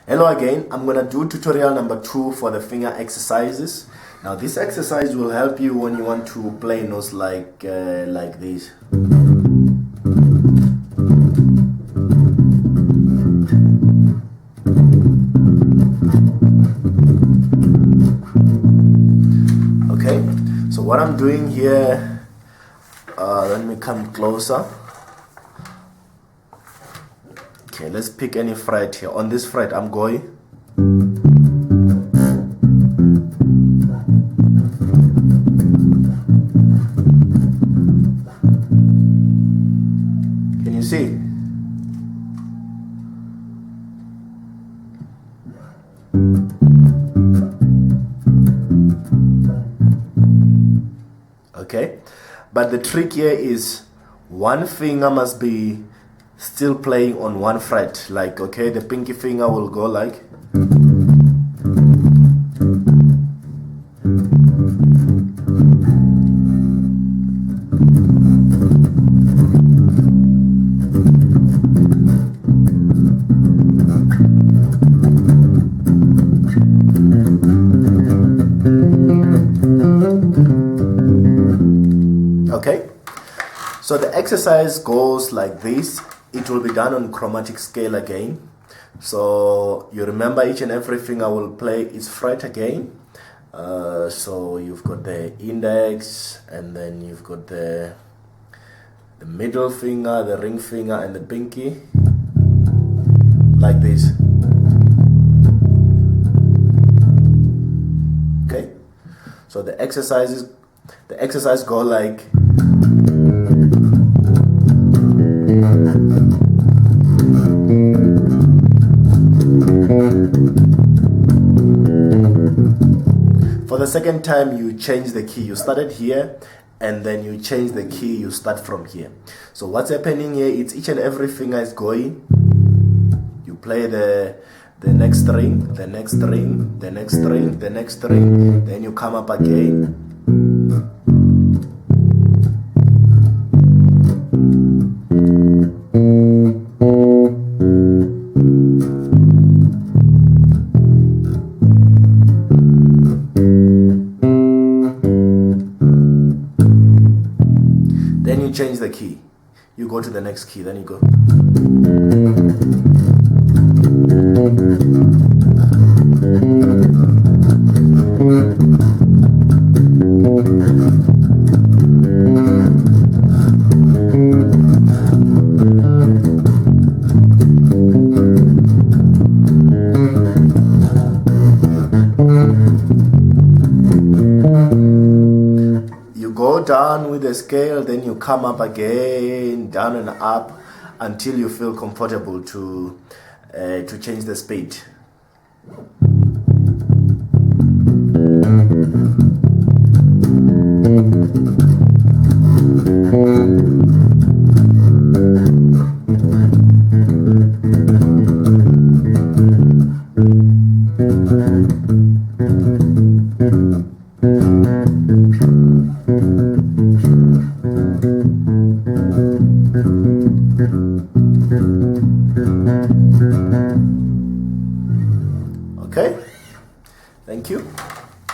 Hello again, I'm gonna do tutorial number 2 for the finger exercises. Now this exercise will help you when you want to play notes like this. Okay, so what I'm doing here, let me come closer. Okay, let's pick any fret here. On this fret, I'm going. Can you see? Okay, but the trick here is one finger must be still playing on one fret, like, okay, the pinky finger will go like, okay. So the exercise goes like this. It will be done on chromatic scale again. So you remember each and every finger will play its fret again. So you've got the index, and then you've got the middle finger, the ring finger, and the pinky, like this. Okay. So the exercise go like. For the second time, you change the key. You started here, and then you change the key. You start from here. So what's happening here? It's each and every finger is going. You play the next string, the next string, the next string, the next string. Then you come up again. Then you change the key. You go to the next key, then you go. Go down with the scale, then you come up again, down and up, until you feel comfortable to change the speed.